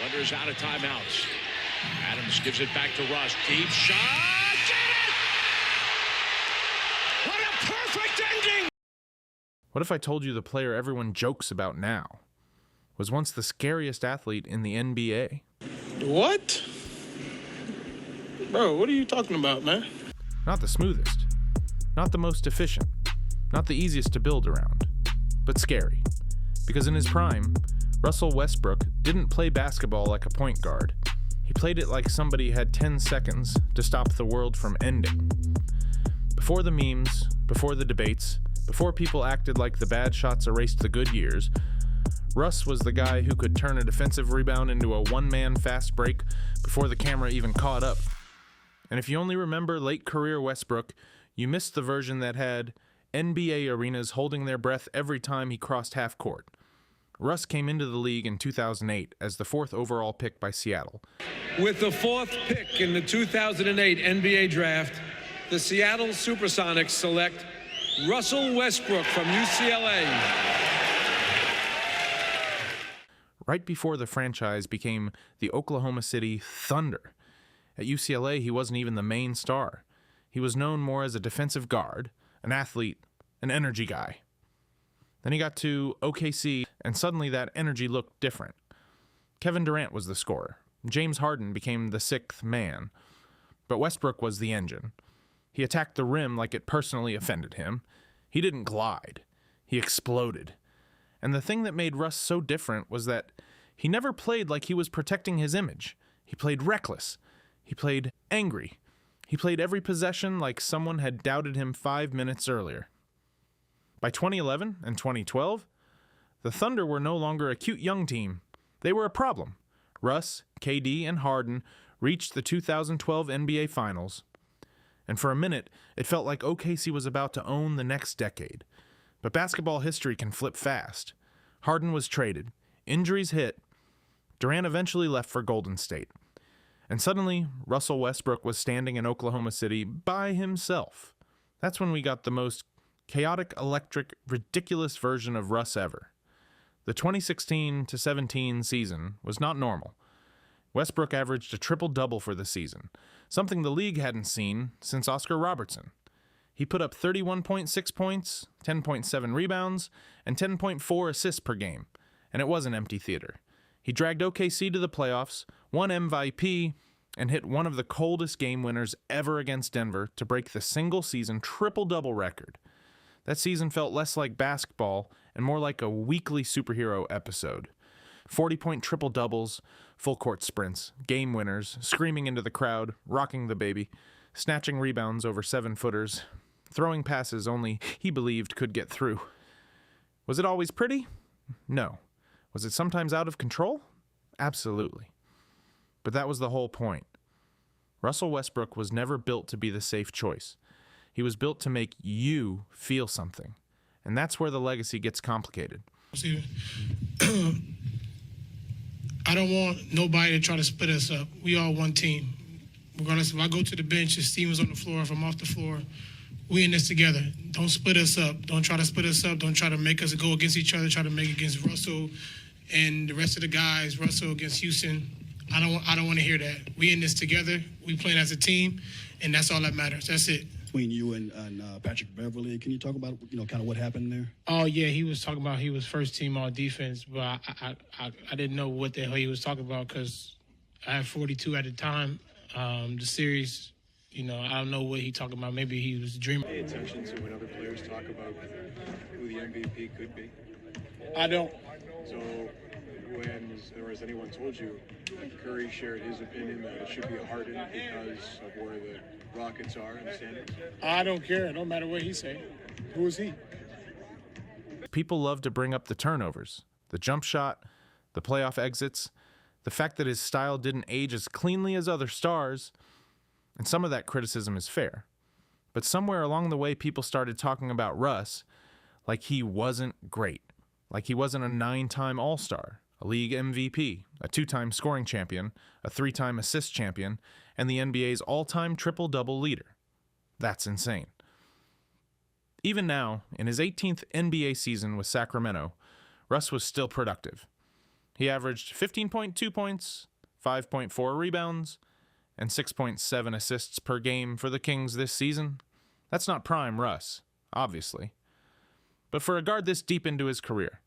Thunder's out of timeouts. Adams gives it back to Russ. Deep shot. Get it! What a perfect ending! What if I told you the player everyone jokes about now was once the scariest athlete in the NBA? What? Bro, what are you talking about, man? Not the smoothest, not the most efficient, not the easiest to build around, but scary. Because in his prime, Russell Westbrook didn't play basketball like a point guard. He played it like somebody had 10 seconds to stop the world from ending. Before the memes, before the debates, before people acted like the bad shots erased the good years, Russ was the guy who could turn a defensive rebound into a one-man fast break before the camera even caught up. And if you only remember late career Westbrook, you missed the version that had NBA arenas holding their breath every time he crossed half court. Russ came into the league in 2008 as the 4th overall pick by Seattle. With the 4th pick in the 2008 NBA draft, the Seattle Supersonics select Russell Westbrook from UCLA. Right before the franchise became the Oklahoma City Thunder. At UCLA, he wasn't even the main star. He was known more as a defensive guard, an athlete, an energy guy. Then he got to OKC, and suddenly that energy looked different. Kevin Durant was the scorer. James Harden became the 6th man. But Westbrook was the engine. He attacked the rim like it personally offended him. He didn't glide. He exploded. And the thing that made Russ so different was that he never played like he was protecting his image. He played reckless. He played angry. He played every possession like someone had doubted him 5 minutes earlier. By 2011 and 2012, the Thunder were no longer a cute young team. They were a problem. Russ, KD, and Harden reached the 2012 NBA Finals. And for a minute, it felt like OKC was about to own the next decade. But basketball history can flip fast. Harden was traded. Injuries hit. Durant eventually left for Golden State. And suddenly, Russell Westbrook was standing in Oklahoma City by himself. That's when we got the most chaotic, electric, ridiculous version of Russ ever. The 2016-17 season was not normal. Westbrook averaged a triple-double for the season, something the league hadn't seen since Oscar Robertson. He put up 31.6 points, 10.7 rebounds, and 10.4 assists per game, and it was an empty theater. He dragged OKC to the playoffs, won MVP, and hit one of the coldest game winners ever against Denver to break the single-season triple-double record. That season felt less like basketball and more like a weekly superhero episode. 40-point triple-doubles, full-court sprints, game winners, screaming into the crowd, rocking the baby, snatching rebounds over 7-footers, throwing passes only he believed could get through. Was it always pretty? No. Was it sometimes out of control? Absolutely. But that was the whole point. Russell Westbrook was never built to be the safe choice. He was built to make you feel something. And that's where the legacy gets complicated. See, I don't want nobody to try to split us up. We all one team. Regardless if I go to the bench, if Steven's on the floor, if I'm off the floor, we in this together. Don't split us up. Don't try to split us up. Don't try to make us go against each other, try to make it against Russell and the rest of the guys, Russell against Houston. I don't want to hear that. We in this together. We playing as a team, and that's all that matters. That's it. Between you and Patrick Beverley, can you talk about kind of what happened there? Oh yeah, he was talking about he was first team all defense, but I didn't know what the hell he was talking about because I had 42 at the time. The series, I don't know what he talking about. Maybe he was dreaming. Pay attention to when other players talk about who the MVP could be. I don't. So has anyone told you Curry shared his opinion that it should be a Harden because of where the Rockets are in the standings? I don't care. No matter what he say. Who is he? People love to bring up the turnovers, the jump shot, the playoff exits, the fact that his style didn't age as cleanly as other stars, and some of that criticism is fair. But somewhere along the way, people started talking about Russ like he wasn't great, like he wasn't a 9-time All-Star, a league MVP, a 2-time scoring champion, a 3-time assist champion, and the NBA's all-time triple-double leader. That's insane. Even now, in his 18th NBA season with Sacramento, Russ was still productive. He averaged 15.2 points, 5.4 rebounds, and 6.7 assists per game for the Kings this season. That's not prime Russ, obviously. But for a guard this deep into his career,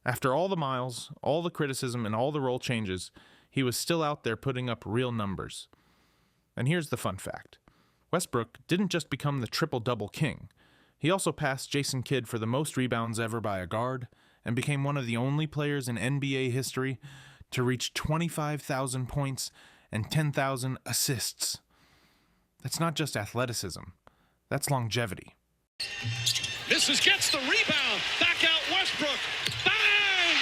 after all the miles, all the criticism, and all the role changes, he was still out there putting up real numbers. And here's the fun fact. Westbrook didn't just become the triple-double king. He also passed Jason Kidd for the most rebounds ever by a guard and became one of the only players in NBA history to reach 25,000 points and 10,000 assists. That's not just athleticism. That's longevity. Gets the rebound. Back out Westbrook. Bang!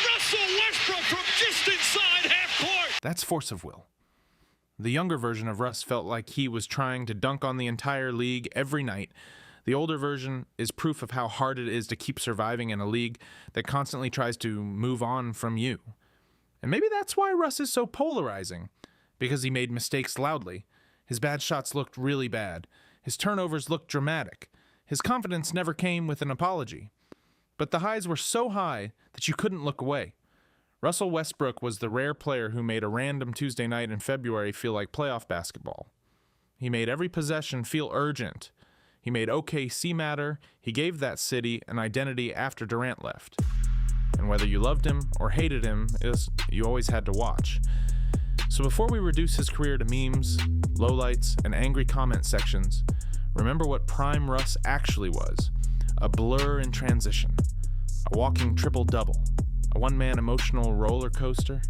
Russell Westbrook from just inside half court. That's force of will. The younger version of Russ felt like he was trying to dunk on the entire league every night. The older version is proof of how hard it is to keep surviving in a league that constantly tries to move on from you. And maybe that's why Russ is so polarizing, because he made mistakes loudly. His bad shots looked really bad. His turnovers looked dramatic. His confidence never came with an apology. But the highs were so high that you couldn't look away. Russell Westbrook was the rare player who made a random Tuesday night in February feel like playoff basketball. He made every possession feel urgent. He made OKC matter. He gave that city an identity after Durant left. And whether you loved him or hated him, you always had to watch. So before we reduce his career to memes, lowlights, and angry comment sections, remember what prime Russ actually was: a blur in transition, a walking triple-double, a one-man emotional roller coaster,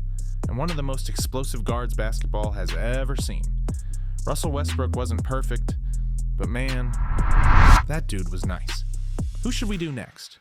and one of the most explosive guards basketball has ever seen. Russell Westbrook wasn't perfect, but man, that dude was nice. Who should we do next?